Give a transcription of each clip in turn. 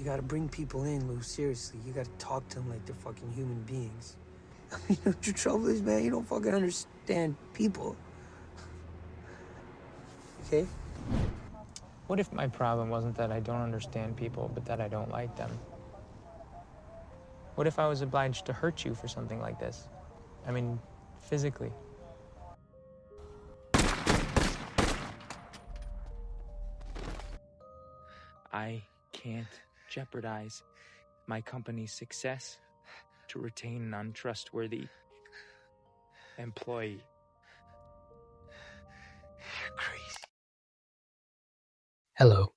gotta bring people in, Lou, seriously. You gotta talk to them like they're fucking human beings. I mean, what your trouble is, man, you don't fucking understand people. Okay? What if my problem wasn't that I don't understand people, but that I don't like them? What if I was obliged to hurt you for something like this? I mean, physically. I can't jeopardize my company's success to retain an untrustworthy employee. You're crazy. Hello,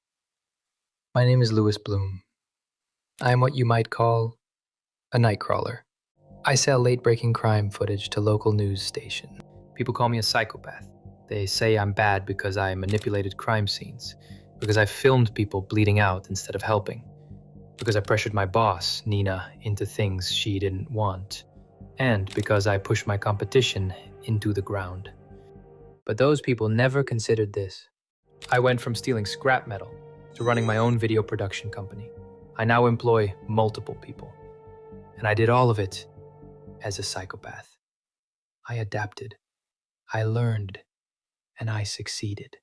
my name is Louis Bloom. I am what you might call a Nightcrawler. I sell late-breaking crime footage to local news stations. People call me a psychopath. They say I'm bad because I manipulated crime scenes, because I filmed people bleeding out instead of helping, because I pressured my boss, Nina, into things she didn't want, and because I pushed my competition into the ground. But those people never considered this. I went from stealing scrap metal to running my own video production company. I now employ multiple people, and I did all of it as a psychopath. I adapted, I learned, and I succeeded.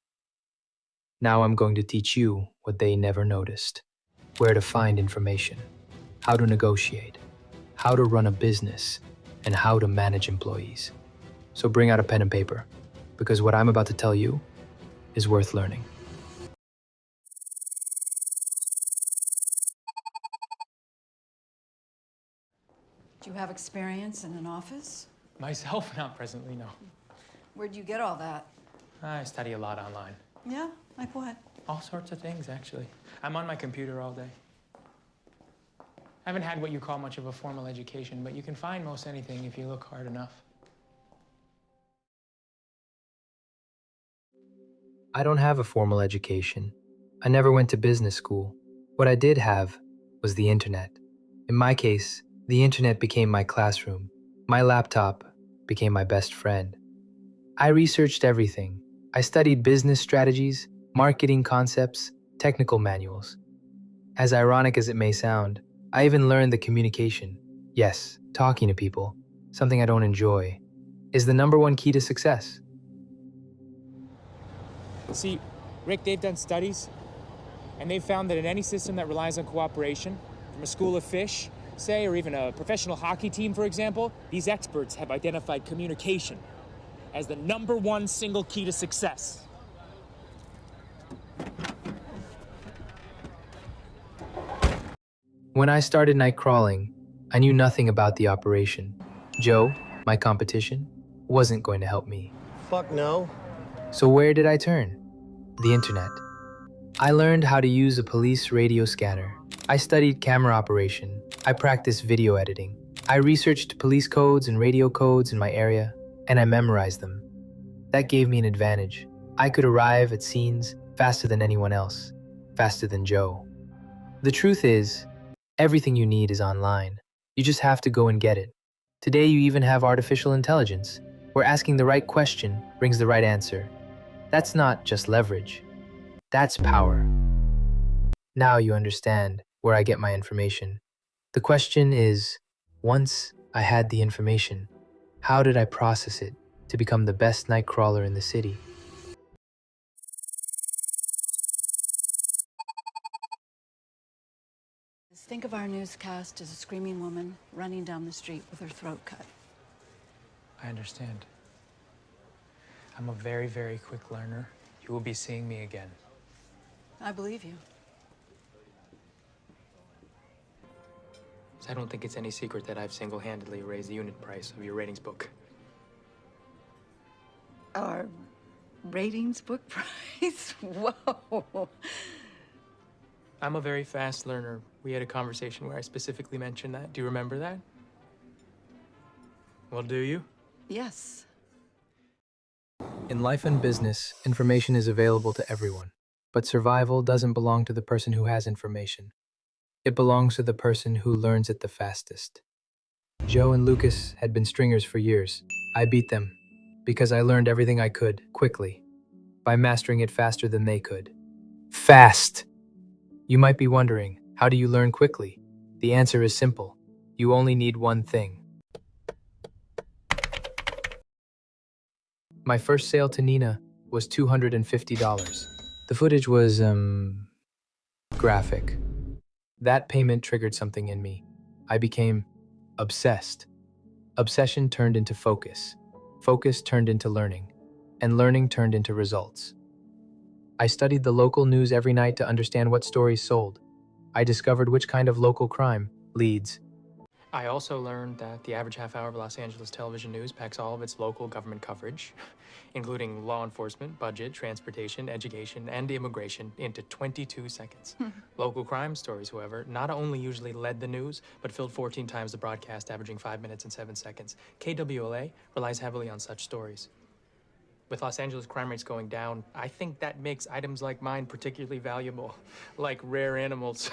Now I'm going to teach you what they never noticed: where to find information, how to negotiate, how to run a business, and how to manage employees. So bring out a pen and paper, because what I'm about to tell you is worth learning. Do you have experience in an office? Myself, not presently, no. Where'd you get all that? I study a lot online. Yeah? Like what? All sorts of things, actually. I'm on my computer all day. I haven't had what you call much of a formal education, but you can find most anything if you look hard enough. I don't have a formal education. I never went to business school. What I did have was the internet. In my case, the internet became my classroom. My laptop became my best friend. I researched everything. I studied business strategies, marketing concepts, technical manuals. As ironic as it may sound, I even learned that communication, yes, talking to people, something I don't enjoy, is the #1 key to success. See, Rick, they've done studies, and they've found that in any system that relies on cooperation, from a school of fish, say, or even a professional hockey team, for example, these experts have identified communication as the #1 single key to success. When I started night crawling, I knew nothing about the operation. Joe, my competition, wasn't going to help me. Fuck no. So where did I turn? The internet. I learned how to use a police radio scanner. I studied camera operation. I practiced video editing. I researched police codes and radio codes in my area, and I memorized them. That gave me an advantage. I could arrive at scenes faster than anyone else, faster than Joe. The truth is, everything you need is online. You just have to go and get it. Today you even have artificial intelligence, where asking the right question brings the right answer. That's not just leverage. That's power. Now you understand where I get my information. The question is, once I had the information, how did I process it to become the best night crawler in the city? Think of our newscast as a screaming woman running down the street with her throat cut. I understand. I'm a very, very quick learner. You will be seeing me again. I believe you. I don't think it's any secret that I've single-handedly raised the unit price of your ratings book. Our ratings book price? Whoa. I'm a very fast learner. We had a conversation where I specifically mentioned that. Do you remember that? Well, do you? Yes. In life and business, information is available to everyone. But survival doesn't belong to the person who has information. It belongs to the person who learns it the fastest. Joe and Lucas had been stringers for years. I beat them because I learned everything I could, quickly, by mastering it faster than they could. Fast! You might be wondering, How do you learn quickly? The answer is simple. You only need one thing. My first sale to Nina was $250. The footage was, graphic. That payment triggered something in me. I became obsessed. Obsession turned into focus. Focus turned into learning. And learning turned into results. I studied the local news every night to understand what stories sold. I discovered which kind of local crime leads. I also learned that the average half hour of Los Angeles television news packs all of its local government coverage, including law enforcement, budget, transportation, education, and immigration, into 22 seconds. Local crime stories, however, not only usually led the news, but filled 14 times the broadcast, averaging 5 minutes and 7 seconds. KWLA relies heavily on such stories. With Los Angeles crime rates going down, I think that makes items like mine particularly valuable, like rare animals.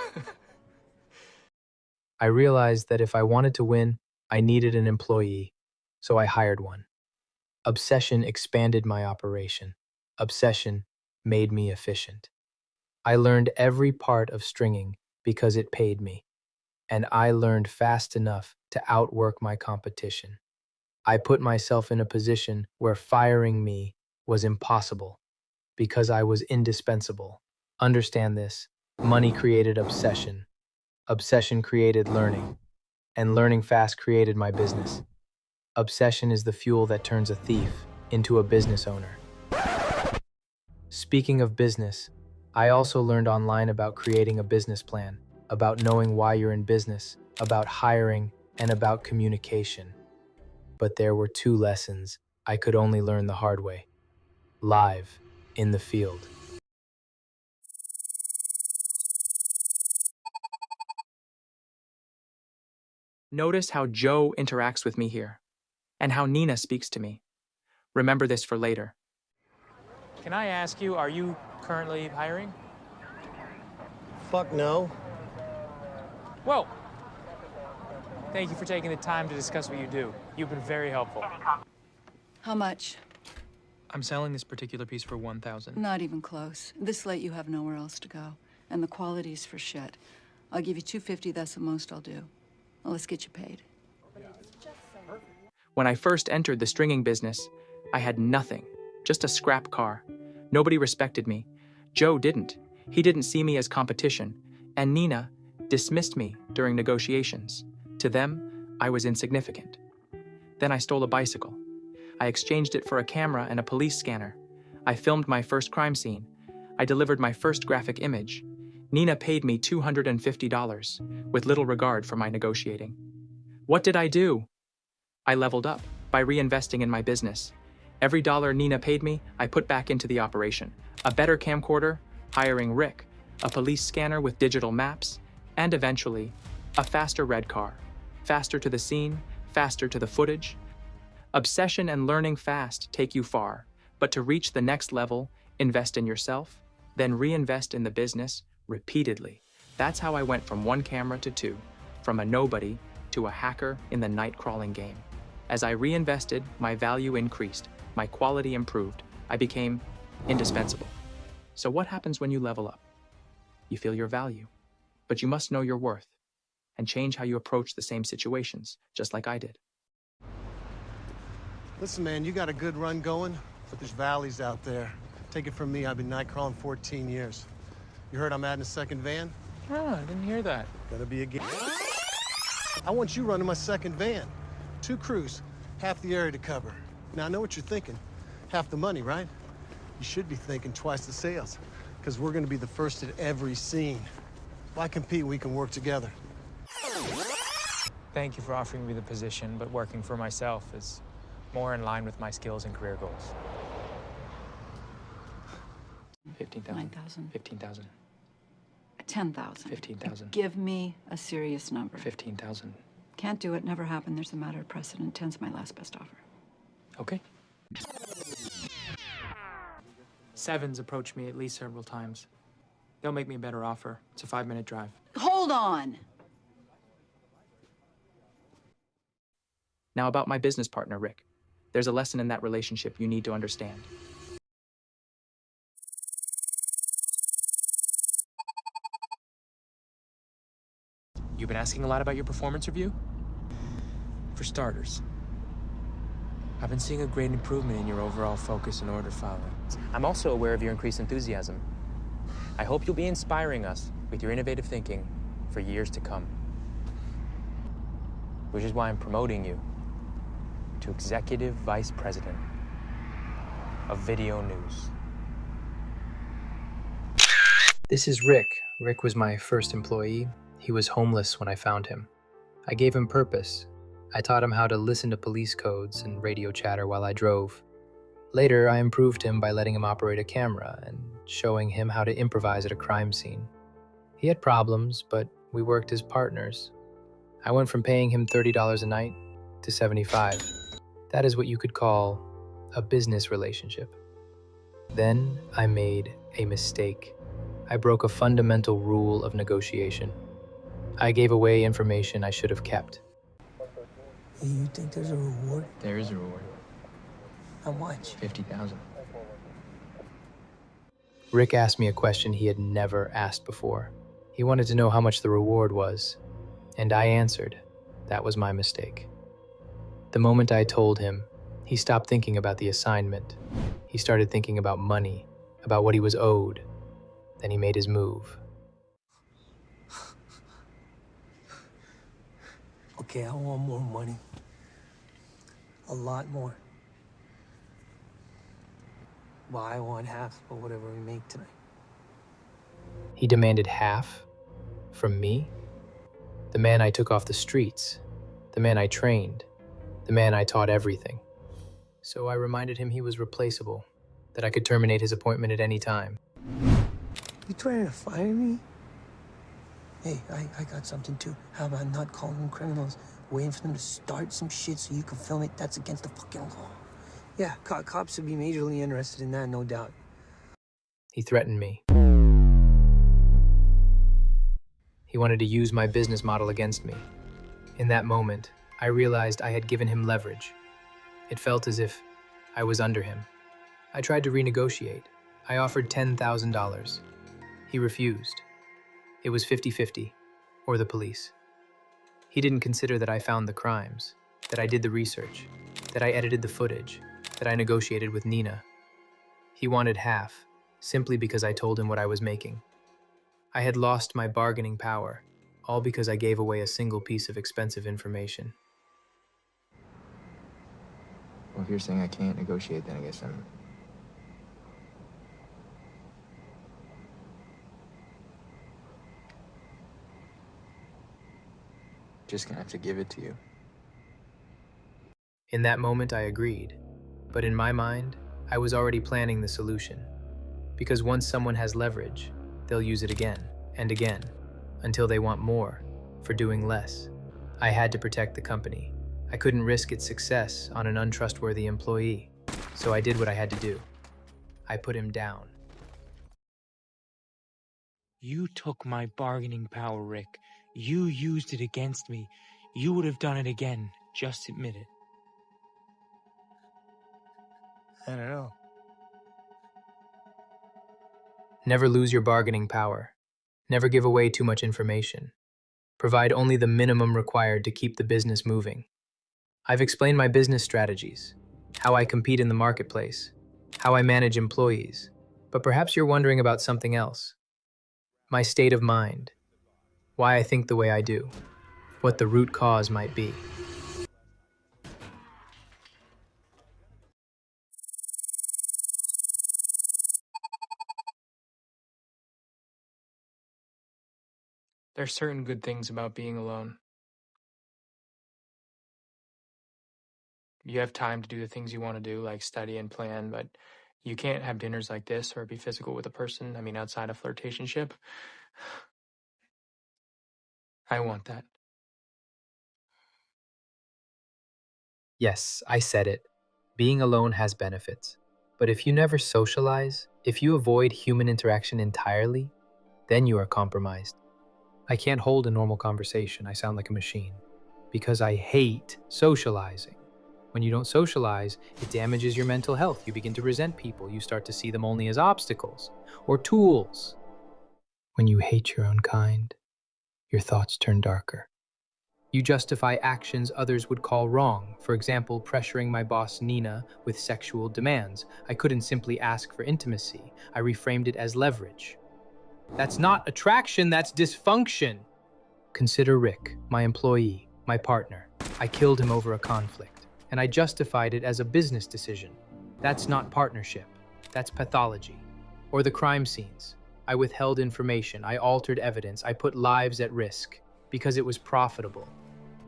I realized that if I wanted to win, I needed an employee, so I hired one. Obsession expanded my operation. Obsession made me efficient. I learned every part of stringing because it paid me, and I learned fast enough to outwork my competition. I put myself in a position where firing me was impossible because I was indispensable. Understand this. Money created obsession. Obsession created learning, and learning fast created my business. Obsession is the fuel that turns a thief into a business owner. Speaking of business, I also learned online about creating a business plan, about knowing why you're in business, about hiring, and about communication. But there were two lessons I could only learn the hard way. Live, in the field. Notice how Joe interacts with me here, and how Nina speaks to me. Remember this for later. Can I ask you, are you currently hiring? Fuck no. Whoa! Thank you for taking the time to discuss what you do. You've been very helpful. How much? I'm selling this particular piece for $1,000. Not even close. This late, you have nowhere else to go. And the quality's for shit. I'll give you $250, that's the most I'll do. Well, let's get you paid. When I first entered the stringing business, I had nothing, just a scrap car. Nobody respected me. Joe didn't. He didn't see me as competition. And Nina dismissed me during negotiations. To them, I was insignificant. Then I stole a bicycle. I exchanged it for a camera and a police scanner. I filmed my first crime scene. I delivered my first graphic image. Nina paid me $250, with little regard for my negotiating. What did I do? I leveled up by reinvesting in my business. Every dollar Nina paid me, I put back into the operation. A better camcorder, hiring Rick, a police scanner with digital maps, and eventually, a faster red car. Faster to the scene, faster to the footage. Obsession and learning fast take you far, but to reach the next level, invest in yourself, then reinvest in the business repeatedly. That's how I went from one camera to two, from a nobody to a hacker in the night crawling game. As I reinvested, my value increased, my quality improved, I became indispensable. So what happens when you level up? You feel your value, but you must know your worth and change how you approach the same situations, just like I did. Listen, man, you got a good run going, but there's valleys out there. Take it from me, I've been night crawling 14 years. You heard I'm adding a second van? Oh, I didn't hear that. Gotta be a game. I want you running my second van. 2 crews, half the area to cover. Now, I know what you're thinking. Half the money, right? You should be thinking twice the sales, because we're gonna be the first at every scene. Why compete when we can work together? Thank you for offering me the position, but working for myself is more in line with my skills and career goals. 15,000. 9,000. 15,000. 10,000. 15,000. Give me a serious number. 15,000. Can't do it, never happened. There's a matter of precedent. 10's my last best offer. Okay. Sevens approached me at least several times. They'll make me a better offer. It's a 5-minute drive. Hold on! Now about my business partner, Rick. There's a lesson in that relationship you need to understand. You've been asking a lot about your performance review? For starters, I've been seeing a great improvement in your overall focus and order following. I'm also aware of your increased enthusiasm. I hope you'll be inspiring us with your innovative thinking for years to come. Which is why I'm promoting you to Executive Vice President of Video News. This is Rick. Rick was my first employee. He was homeless when I found him. I gave him purpose. I taught him how to listen to police codes and radio chatter while I drove. Later, I improved him by letting him operate a camera and showing him how to improvise at a crime scene. He had problems, but we worked as partners. I went from paying him $30 a night to $75. That is what you could call a business relationship. Then I made a mistake. I broke a fundamental rule of negotiation. I gave away information I should have kept. Hey, you think there's a reward? There is a reward. How much? 50,000. Rick asked me a question he had never asked before. He wanted to know how much the reward was, and I answered. That was my mistake. The moment I told him, he stopped thinking about the assignment. He started thinking about money, about what he was owed. Then he made his move. Okay, I want more money. A lot more. Well, I want half of whatever we make tonight. He demanded half from me? The man I took off the streets, the man I trained, the man I taught everything. So I reminded him he was replaceable, that I could terminate his appointment at any time. You trying to fire me? Hey, I got something too. How about not calling them criminals, waiting for them to start some shit so you can film it? That's against the fucking law. Yeah, cops would be majorly interested in that, no doubt. He threatened me. He wanted to use my business model against me. In that moment, I realized I had given him leverage. It felt as if I was under him. I tried to renegotiate. I offered $10,000. He refused. It was 50-50, or the police. He didn't consider that I found the crimes, that I did the research, that I edited the footage, that I negotiated with Nina. He wanted half, simply because I told him what I was making. I had lost my bargaining power, all because I gave away a single piece of expensive information. Well, if you're saying I can't negotiate, then I guess I'm... just gonna have to give it to you. In that moment, I agreed. But in my mind, I was already planning the solution. Because once someone has leverage, they'll use it again and again, until they want more for doing less. I had to protect the company. I couldn't risk its success on an untrustworthy employee. So I did what I had to do. I put him down. You took my bargaining power, Rick. You used it against me. You would have done it again. Just admit it. I don't know. Never lose your bargaining power. Never give away too much information. Provide only the minimum required to keep the business moving. I've explained my business strategies, how I compete in the marketplace, how I manage employees, but perhaps you're wondering about something else. My state of mind, why I think the way I do, what the root cause might be. There's certain good things about being alone. You have time to do the things you want to do, like study and plan, but you can't have dinners like this or be physical with a person, outside of flirtationship. I want that. Yes, I said it. Being alone has benefits. But if you never socialize, if you avoid human interaction entirely, then you are compromised. I can't hold a normal conversation. I sound like a machine. Because I hate socializing. When you don't socialize, it damages your mental health. You begin to resent people. You start to see them only as obstacles or tools. When you hate your own kind, your thoughts turn darker. You justify actions others would call wrong, for example, pressuring my boss Nina with sexual demands. I couldn't simply ask for intimacy. I reframed it as leverage. That's not attraction, that's dysfunction. Consider Rick, my employee, my partner. I killed him over a conflict, and I justified it as a business decision. That's not partnership, that's pathology. Or the crime scenes. I withheld information, I altered evidence, I put lives at risk because it was profitable.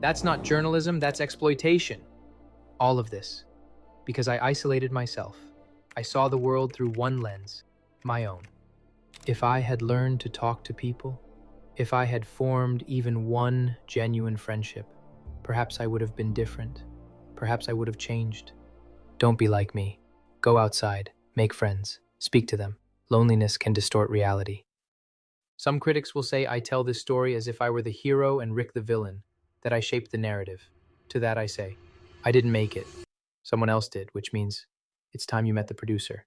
That's not journalism, that's exploitation. All of this because I isolated myself. I saw the world through one lens, my own. If I had learned to talk to people, if I had formed even one genuine friendship, perhaps I would have been different. Perhaps I would have changed. Don't be like me. Go outside, make friends, speak to them. Loneliness can distort reality. Some critics will say I tell this story as if I were the hero and Rick the villain, that I shaped the narrative. To that I say, I didn't make it. Someone else did, which means it's time you met the producer.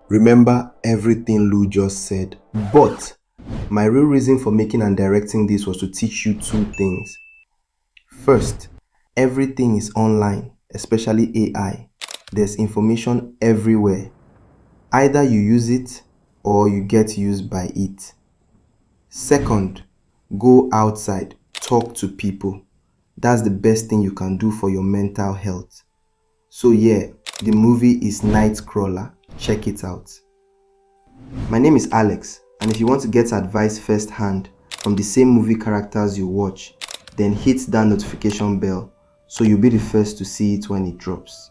Remember everything Lou just said, but my real reason for making and directing this was to teach you two things. First, everything is online, especially AI. There's information everywhere. Either you use it or you get used by it. Second, go outside, talk to people. That's the best thing you can do for your mental health. So yeah, the movie is Nightcrawler. Check it out. My name is Alex, and if you want to get advice firsthand from the same movie characters you watch, then hit that notification bell so you'll be the first to see it when it drops.